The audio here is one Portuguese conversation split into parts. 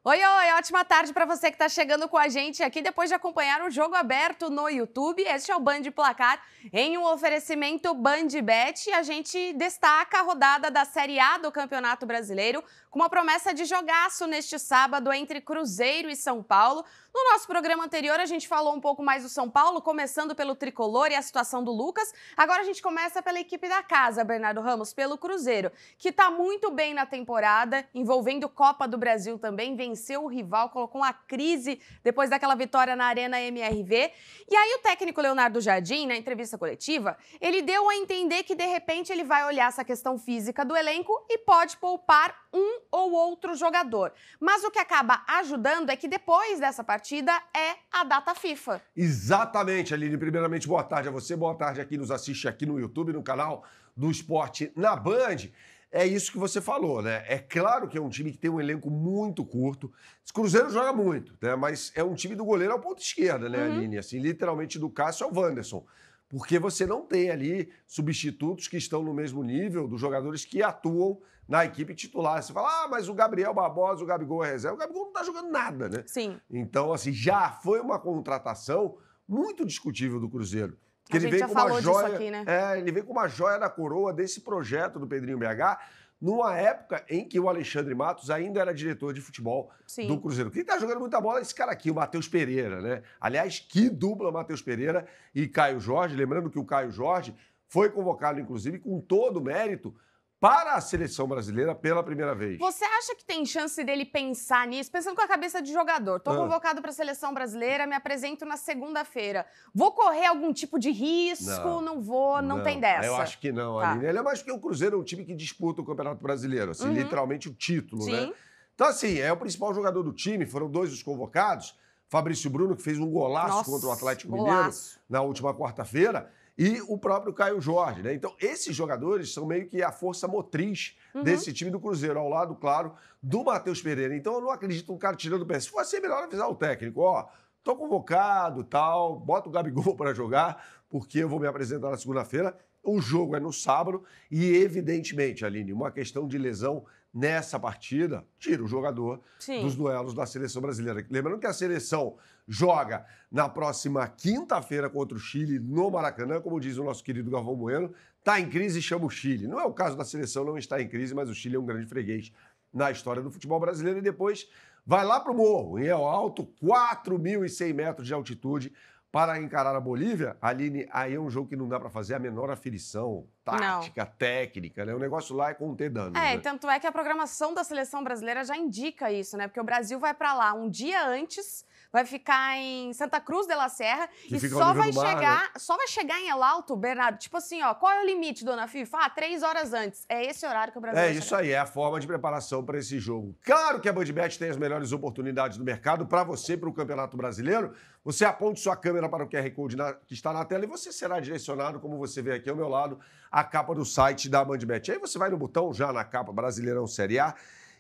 Oi, oi, ótima tarde para você que está chegando com a gente aqui depois de acompanhar o Jogo Aberto no YouTube. Este é o Band Placar em um oferecimento BandBet. A gente destaca a rodada da Série A do Campeonato Brasileiro com uma promessa de jogaço neste sábado entre Cruzeiro e São Paulo. No nosso programa anterior, a gente falou um pouco mais do São Paulo, começando pelo Tricolor e a situação do Lucas. Agora a gente começa pela equipe da casa, Bernardo Ramos, pelo Cruzeiro, que está muito bem na temporada, envolvendo Copa do Brasil também, venceu o rival, colocou uma crise depois daquela vitória na Arena MRV. E aí o técnico Leonardo Jardim, na entrevista coletiva, ele deu a entender que, de repente, ele vai olhar essa questão física do elenco e pode poupar um ou outro jogador. Mas o que acaba ajudando é que depois dessa partida é a data FIFA. Exatamente, Aline. Primeiramente, boa tarde a você, boa tarde a quem nos assiste aqui no YouTube, no canal do Esporte na Band. É isso que você falou, né? É claro que é um time que tem um elenco muito curto. Esse Cruzeiro joga muito, né? Mas é um time do goleiro ao ponto esquerda, né, Aline? Assim, literalmente do Cássio ao Wanderson. Porque você não tem ali substitutos que estão no mesmo nível dos jogadores que atuam na equipe titular. Você fala, mas o Gabriel Barbosa, o Gabigol é reserva. O Gabigol não tá jogando nada, né? Sim. Então, assim, já foi uma contratação muito discutível do Cruzeiro. A gente já falou disso aqui, né? Ele vem com uma joia da coroa desse projeto do Pedrinho BH, numa época em que o Alexandre Matos ainda era diretor de futebol do Cruzeiro. Quem tá jogando muita bola é esse cara aqui, o Matheus Pereira, né? Aliás, que dupla Matheus Pereira e Caio Jorge. Lembrando que o Caio Jorge foi convocado, inclusive, com todo o mérito para a seleção brasileira pela primeira vez. Você acha que tem chance dele pensar nisso? Pensando com a cabeça de jogador. Tô convocado para a seleção brasileira, me apresento na segunda-feira. Vou correr algum tipo de risco? Não vou, não tem dessa. Eu acho que não, Aline. Ele é mais porque o Cruzeiro é um time que disputa o Campeonato Brasileiro, assim, literalmente o título, né? Então, assim, é o principal jogador do time, foram dois os convocados. Fabrício Bruno, que fez um golaço contra o Atlético Mineiro na última quarta-feira, e o próprio Caio Jorge, né? Então, esses jogadores são meio que a força motriz desse time do Cruzeiro, ao lado, claro, do Matheus Pereira. Então, eu não acredito um cara tirando o pé. Se fosse melhor avisar o técnico, tô convocado, tal, bota o Gabigol para jogar, porque eu vou me apresentar na segunda-feira. O jogo é no sábado e, evidentemente, Aline, uma questão de lesão nessa partida tira o jogador dos duelos da seleção brasileira. Lembrando que a seleção joga na próxima quinta-feira contra o Chile no Maracanã, como diz o nosso querido Galvão Bueno, está em crise e chama o Chile. Não é o caso da seleção não estar em crise, mas o Chile é um grande freguês na história do futebol brasileiro e depois vai lá para o morro, em El Alto, 4.100 metros de altitude, para encarar a Bolívia. Aline, aí é um jogo que não dá para fazer a menor aferição tática, técnica, né? O negócio lá é conter danos. Né? Tanto é que a programação da seleção brasileira já indica isso, né? Porque o Brasil vai para lá um dia antes, vai ficar em Santa Cruz de la Serra e só vai chegar em El Alto, Bernardo, tipo assim, qual é o limite, dona FIFA? 3 horas antes. É esse horário que o Brasil vai chegar. Isso aí, é a forma de preparação para esse jogo. Claro que a BandBet tem as melhores oportunidades do mercado para você, para o Campeonato Brasileiro. Você aponte sua câmera para o QR Code que está na tela e você será direcionado, como você vê aqui ao meu lado, a capa do site da BandBet. Aí você vai no botão, já na capa Brasileirão Série A,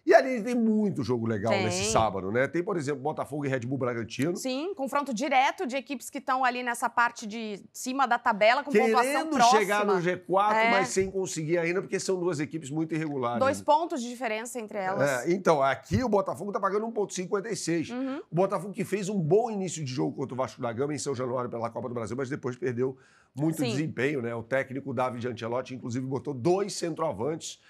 e ali tem muito jogo legal nesse sábado, né? Tem, por exemplo, Botafogo e Red Bull Bragantino. Sim, confronto direto de equipes que estão ali nessa parte de cima da tabela, com pontuação próxima. Querendo chegar no G4, mas sem conseguir ainda, porque são duas equipes muito irregulares. 2 pontos de diferença entre elas. Então, aqui o Botafogo tá pagando 1,56. O Botafogo que fez um bom início de jogo contra o Vasco da Gama em São Januário pela Copa do Brasil, mas depois perdeu muito desempenho, né? O técnico David Ancelotti, inclusive, botou 2 centroavantes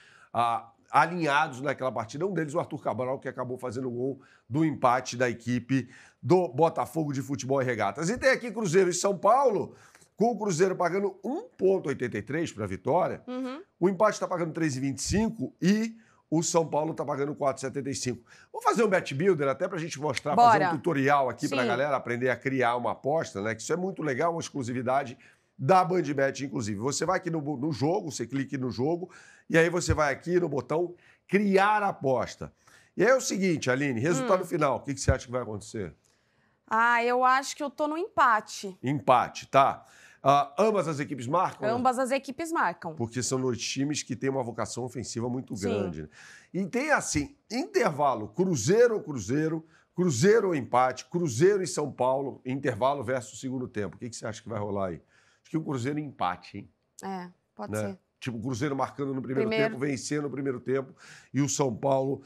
alinhados naquela partida. Um deles, o Arthur Cabral, que acabou fazendo o gol do empate da equipe do Botafogo de Futebol e Regatas. E tem aqui Cruzeiro e São Paulo, com o Cruzeiro pagando 1,83 para a vitória. O empate está pagando 3,25 e o São Paulo está pagando 4,75. Vou fazer um bet builder até para a gente mostrar, fazer um tutorial aqui para a galera aprender a criar uma aposta, né? Que isso é muito legal, uma exclusividade da BandBet, inclusive. Você vai aqui no jogo, você clica no jogo, e aí você vai aqui no botão criar aposta. E aí é o seguinte, Aline, resultado final, o que você acha que vai acontecer? Eu acho que eu tô no empate. Empate, tá. Ambas as equipes marcam? Ambas as equipes marcam. Porque são 2 times que têm uma vocação ofensiva muito grande. Né? E tem assim, intervalo, Cruzeiro ou empate, Cruzeiro e São Paulo, intervalo versus segundo tempo. O que você acha que vai rolar aí? Acho que o Cruzeiro empate, hein? Pode ser. Tipo, o Cruzeiro marcando no primeiro tempo, vencendo no primeiro tempo, e o São Paulo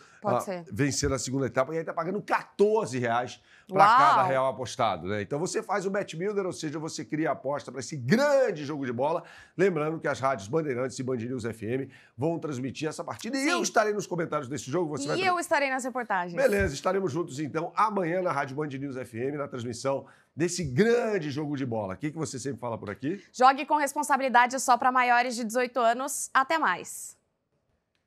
vencendo na segunda etapa, e aí tá pagando R$14 para cada real apostado, né? Então você faz o Bet Builder, ou seja, você cria a aposta para esse grande jogo de bola. Lembrando que as rádios Bandeirantes e Band News FM vão transmitir essa partida. E eu estarei nos comentários desse jogo. Eu estarei nas reportagens. Beleza, estaremos juntos então amanhã na Rádio Band News FM, na transmissão desse grande jogo de bola. O que você sempre fala por aqui? Jogue com responsabilidade só para maiores de 18 anos. Até mais.